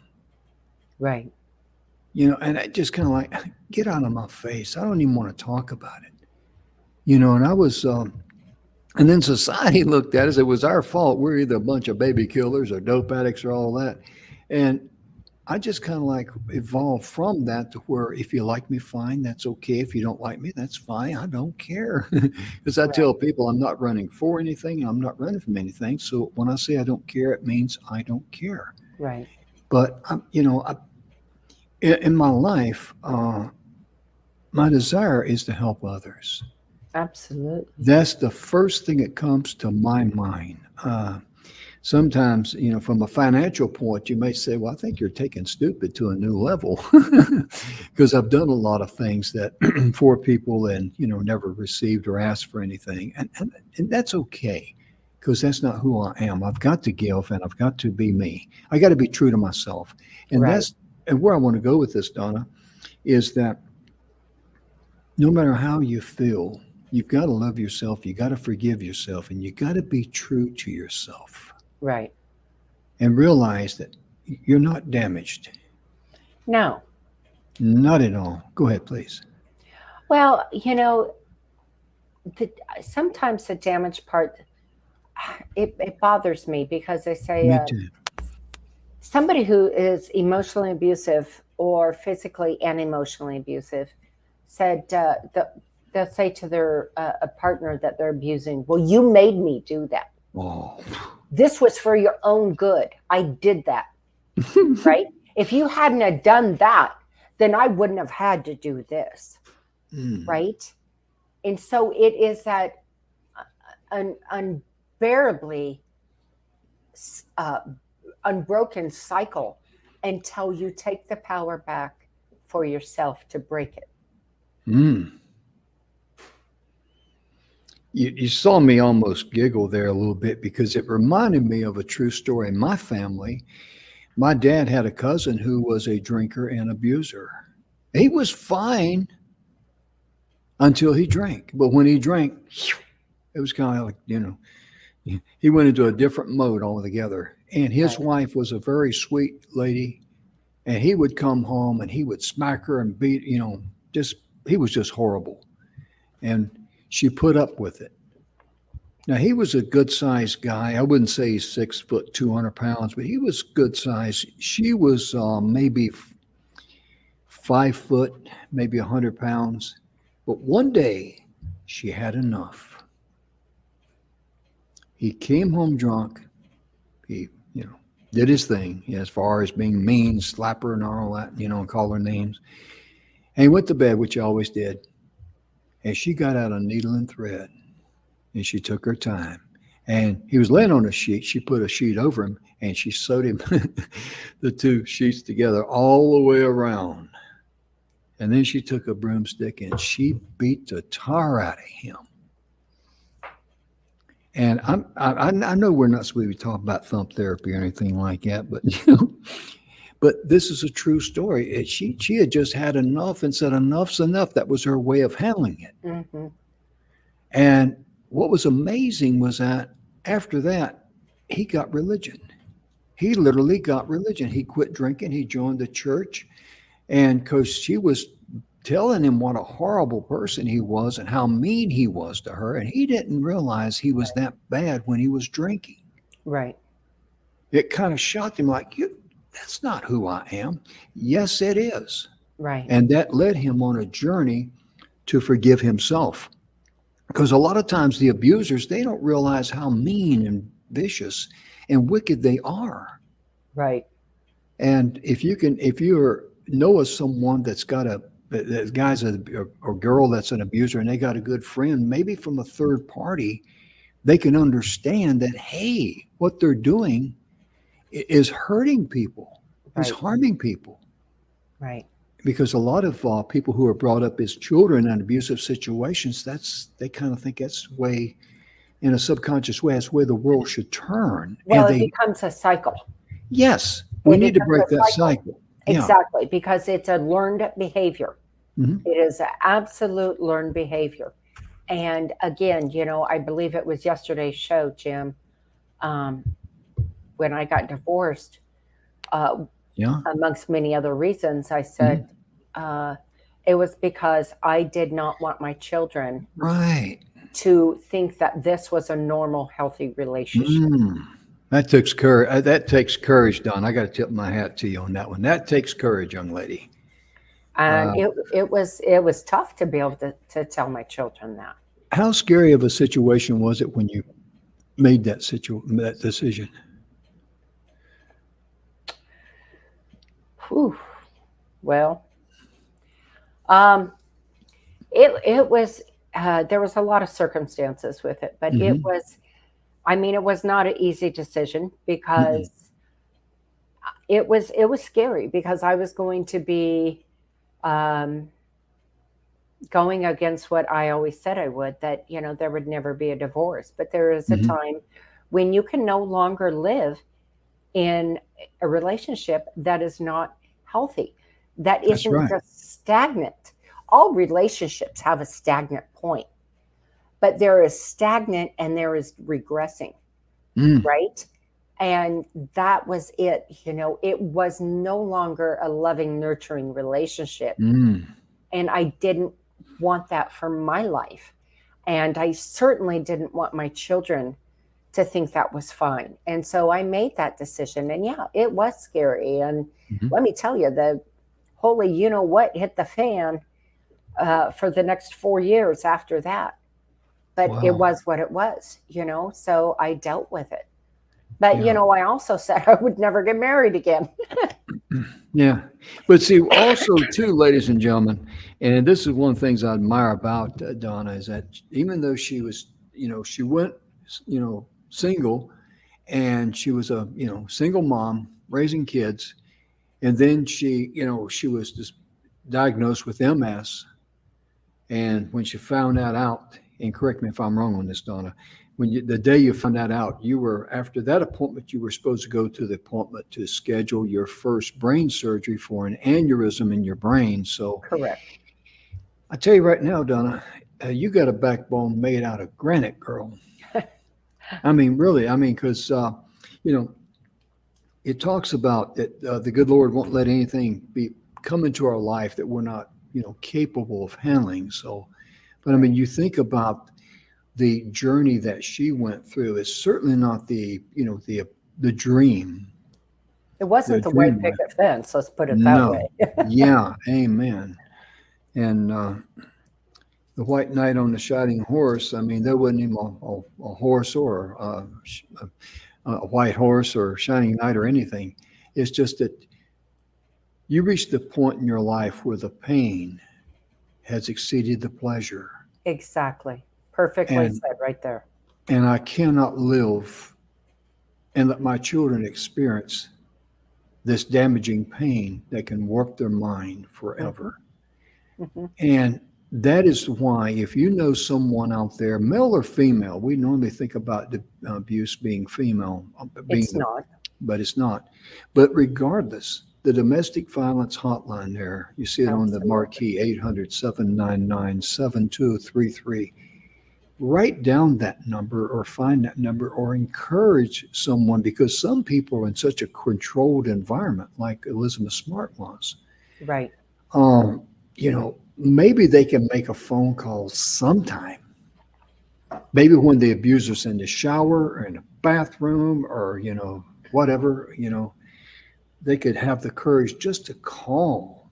Right. And I just kind of like, get out of my face. I don't even want to talk about it. And I was, and then society looked at us. It was our fault. We're either a bunch of baby killers or dope addicts or all that. And I just kind of like evolved from that to where if you like me, fine, that's okay. If you don't like me, that's fine. I don't care. Because I tell Right. people I'm not running for anything, I'm not running from anything. So when I say I don't care, it means I don't care. Right. But in my life, my desire is to help others. Absolutely. That's the first thing that comes to my mind. Sometimes, from a financial point, you may say, well, I think you're taking stupid to a new level because I've done a lot of things that for people and, never received or asked for anything. And that's okay because that's not who I am. I've got to give and I've got to be me. I got to be true to myself. And Right. and where I want to go with this, Donna, is that no matter how you feel, you've got to love yourself, you got to forgive yourself, and you got to be true to yourself Right. and realize that you're not damaged. No. Not at all. Go ahead, please. Well, the, sometimes the damage part, it bothers me because they say Me too. somebody who is emotionally abusive or physically and emotionally abusive said they'll say to their a partner that they're abusing, well, you made me do that. Oh. This was for your own good. I did that. Right? If you hadn't have done that, then I wouldn't have had to do this. Right? And so it is that unbearably unbroken cycle until you take the power back for yourself to break it. You saw me almost giggle there a little bit because it reminded me of a true story in my family. My dad had a cousin who was a drinker and abuser. He was fine until he drank. But when he drank, it was kind of like, he went into a different mode altogether. And his Right. wife was a very sweet lady. And he would come home and he would smack her and beat, he was just horrible. And she put up with it. Now, he was a good sized guy. I wouldn't say he's 6 foot, 200 pounds, but he was good size. She was maybe 5 foot, maybe 100 pounds. But one day she had enough. He came home drunk. He, did his thing as far as being mean, slap her and all that, and call her names. And he went to bed, which he always did. And she got out a needle and thread and she took her time. And he was laying on a sheet. She put a sheet over him and she sewed him the two sheets together all the way around. And then she took a broomstick and she beat the tar out of him. And I know we're not supposed to be talking about thump therapy or anything like that, but but this is a true story. She had just had enough and said enough's enough. That was her way of handling it. Mm-hmm. And what was amazing was that after that, he got religion. He literally got religion. He quit drinking. He joined the church, and because she was telling him what a horrible person he was and how mean he was to her. And he didn't realize he was that bad when he was drinking. Right. It kind of shocked him like, that's not who I am. Yes, it is. Right. And that led him on a journey to forgive himself. Because a lot of times the abusers, they don't realize how mean and vicious and wicked they are. Right. And if you know of someone that's got that guy's or girl that's an abuser and they got a good friend, maybe from a third party, they can understand that, hey, what they're doing is hurting people, is Right. harming people. Right. Because a lot of people who are brought up as children in abusive situations, they kind of think that's way, in a subconscious way, that's where the world should turn. Well, And it becomes a cycle. yes, we It need to becomes break a that cycle. cycle. Yeah. Exactly, because it's a learned behavior. Mhm. It is an absolute learned behavior. And again, I believe it was yesterday's show, Jim, when I got divorced, Yeah. amongst many other reasons, I said it was because I did not want my children Right. to think that this was a normal, healthy relationship. That takes courage. That takes courage, Don. I got to tip my hat to you on that one. That takes courage, young lady. And it was tough to be able to tell my children that. How scary of a situation was it when you made that decision? Whew. Well, It was there was a lot of circumstances with it, but it Mm-hmm. was, I mean, it was not an easy decision Mm-mm. because it was scary because I was going to be um, going against what I always said I would, that there would never be a divorce. But there is a Mm-hmm. time when you can no longer live in a relationship that is not healthy, that That's isn't right. just stagnant. All relationships have a stagnant point, but there is stagnant and there is regressing, Mm. right? And that was it. It was no longer a loving, nurturing relationship. Mm. And I didn't want that for my life. And I certainly didn't want my children to think that was fine. And so I made that decision. And yeah, it was scary. And Mm-hmm. let me tell you, the holy you know what hit the fan for the next 4 years after that. But it Wow. was what it was. So I dealt with it. But, Yeah. I also said I would never get married again. Yeah. But see, also too, ladies and gentlemen, and this is one of the things I admire about Donna is that even though she was, she went, single, and she was a, single mom raising kids, and then she was just diagnosed with MS. And when she found that out, and correct me if I'm wrong on this, Donna, the day you found that out, you were after that appointment, you were supposed to go to the appointment to schedule your first brain surgery for an aneurysm in your brain. So Correct. I tell you right now, Donna, you got a backbone made out of granite, girl. I mean, really, I mean, because you know, it talks about that the good Lord won't let anything be come into our life that we're not, capable of handling. So, but I Right. mean, you think about the journey that she went through is certainly not the dream, It wasn't the the white dream life. picket fence, let's put it that No, way. yeah, amen. And the white knight on the shining horse. I mean, there wasn't even a horse or a white horse or shining knight or anything. It's just that you reach the point in your life where the pain has exceeded the pleasure, Exactly. Perfectly and said right there. I cannot live and let my children experience this damaging pain that can warp their mind Hmm. forever. Hmm. And that is why, if you know someone out there, male or female, we normally think about the abuse being female, being It's the, not. but it's not. But regardless, the domestic violence hotline there, you see it on the Absolutely. marquee, 800-799-7233. Write down that number or find that number or encourage someone, because some people are in such a controlled environment like Elizabeth Smart was. Right. um, maybe they can make a phone call sometime. Maybe when the abuser's in the shower or in the bathroom or, whatever, they could have the courage just to call.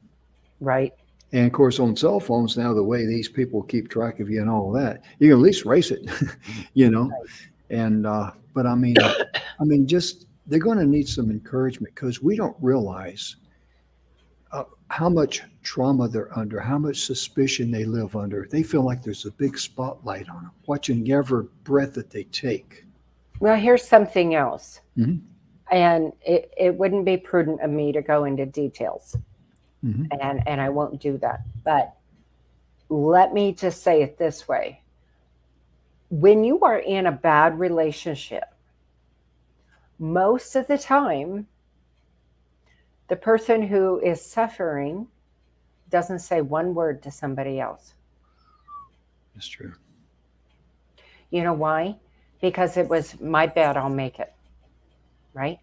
Right. And of course, on cell phones now, the way these people keep track of you and all that, you can at least race it, you know. And but I mean, just they're going to need some encouragement because we don't realize how much trauma they're under, how much suspicion they live under. They feel like there's a big spotlight on them, watching every breath that they take. Well, here's something else. Hmm. And it wouldn't be prudent of me to go into details. Hmm. And I won't do that. But let me just say it this way. When you are in a bad relationship, most of the time, the person who is suffering doesn't say one word to somebody else. That's true. You know why? Because it was my bed, I'll make it, right?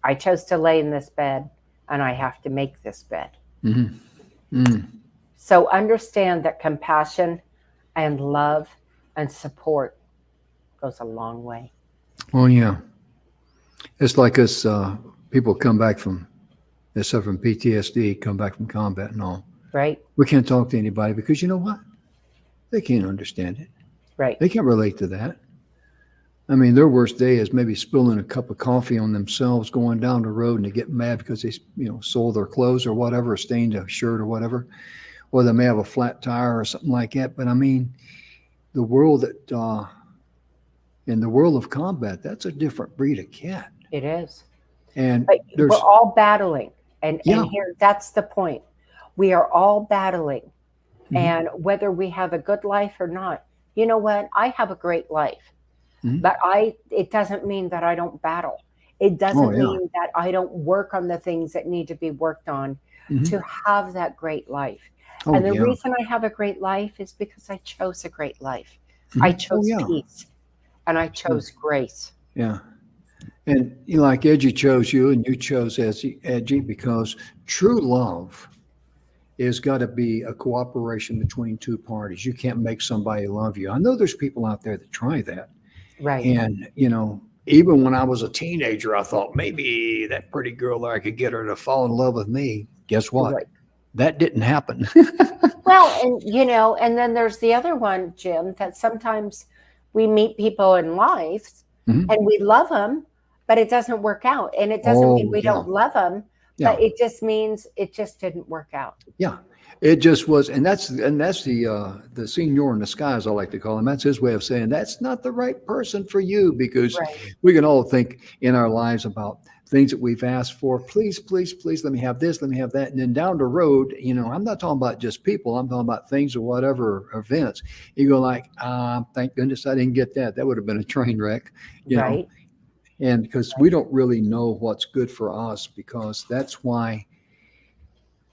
I chose to lay in this bed and I have to make this bed. Hmm. Mm. So understand that compassion and love and support goes a long way. Oh yeah, it's like us people come back from they suffer from PTSD, come back from combat and all. Right? We can't talk to anybody because you know what? They can't understand it. Right. They can't relate to that. I mean, their worst day is maybe spilling a cup of coffee on themselves going down the road and they get mad because they, soiled their clothes or whatever, or stained a shirt or whatever. or they may have a flat tire or something like that. But I mean, the world that in the world of combat, that's a different breed of cat. It is. And But we're there's all battling. And yeah, here, that's the point. We are all battling. mhm, And whether we have a good life or not, you know what? I have a great life, mhm. but it doesn't mean that I don't battle. It Oh doesn't yeah, mean that I don't work on the things that need to be worked on mhm. to have that great life. Oh And the yeah, reason I have a great life is because I chose a great life. I mhm. Oh chose yeah, peace and I yeah, chose grace. yeah. And you know, like Edgy chose you, and you chose Edgy because true love is got to be a cooperation between two parties. You can't make somebody love you. I know there's people out there that try that. Right. And, you know, even when I was a teenager, I thought maybe that pretty girl there, I could get her to fall in love with me. Guess what? Right. That didn't happen. Well, and and then there's the other one, Jim, that sometimes we meet people in life Mhm. and we love them, but it doesn't work out. And it doesn't mean Oh, we yeah. don't love them, Yeah. but it just means it just didn't work out. Yeah. It just was, and that's the senior in the sky, as I like to call him. That's his way of saying that's not the right person for you, because Right. we can all think in our lives about things that we've asked for. Please, please, please, let me have this, let me have that, and then down the road, you know, I'm not talking about just people. I'm talking about things or whatever events. You go like, thank goodness I didn't get that. That would have been a train wreck, you know, Right. and because we don't really know what's good for us, because that's why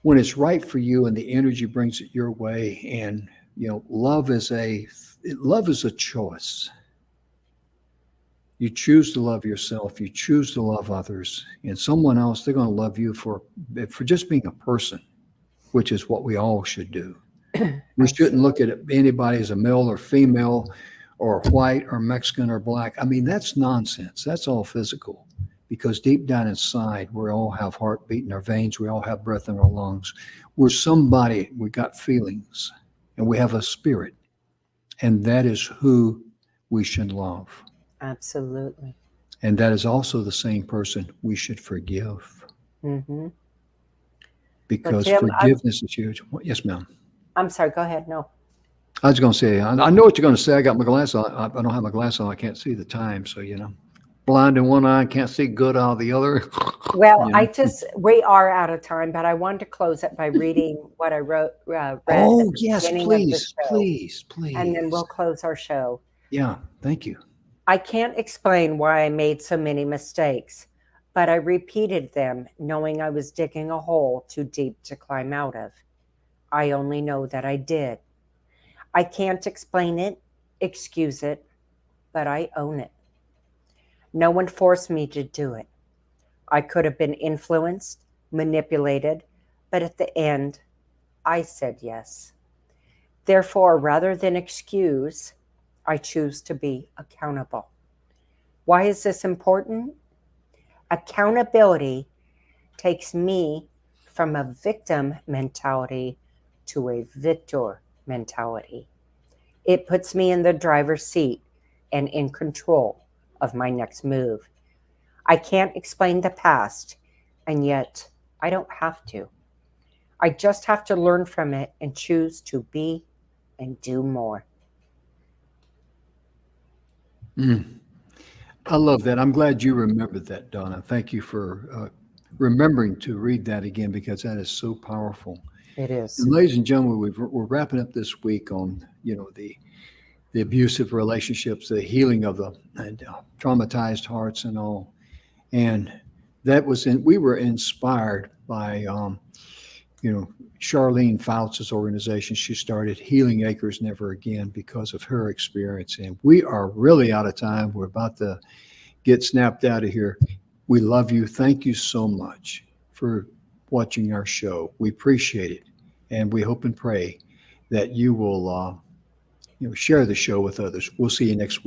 when it's right for you and the energy brings it your way, and you know, love is a choice. You choose to love yourself, you choose to love others, and someone else, they're going to love you for just being a person, which is what we all should do. We shouldn't look Absolutely. at anybody as a male or female or white or Mexican or black. I mean, that's nonsense. That's all physical. Because deep down inside, we all have heartbeat in our veins. We all have breath in our lungs. We're somebody. We got feelings, and we have a spirit, and that is who we should love. Absolutely. And that is also the same person we should forgive, Hmm. Now, because Jim, forgiveness is huge. Yes, ma'am. I'm sorry. Go ahead. No. I was going to say, I know what you're going to say. I got my glass on. I don't have my glass on. I can't see the time. So, you know, blind in one eye, can't see good out of the other. Well, You know? we are out of time, but I wanted to close it by reading what I read at Oh, the yes, beginning of the please, show, please, and then please. we'll close our show. Yeah, thank you. I can't explain why I made so many mistakes, but I repeated them knowing I was digging a hole too deep to climb out of. I only know that I did. I can't explain it, excuse it, but I own it. No one forced me to do it. I could have been influenced, manipulated, but at the end, I said yes. Therefore, rather than excuse, I choose to be accountable. Why is this important? Accountability takes me from a victim mentality to a victor mentality. It puts me in the driver's seat and in control of my next move. I can't explain the past, and yet I don't have to. I just have to learn from it and choose to be and do more. Mm, I love that. I'm glad you remembered that, Donna. Thank you for remembering to read that again, because that is so powerful. It is. And ladies and gentlemen, we're wrapping up this week on, you know, the abusive relationships, the healing of the and, traumatized hearts and all. And we were inspired by, you know, Charlene Fouts' organization. She started Healing Acres Never Again because of her experience. And we are really out of time. We're about to get snapped out of here. We love you. Thank you so much for watching our show. We appreciate it. And we hope and pray that you will, share the show with others. We'll see you next week.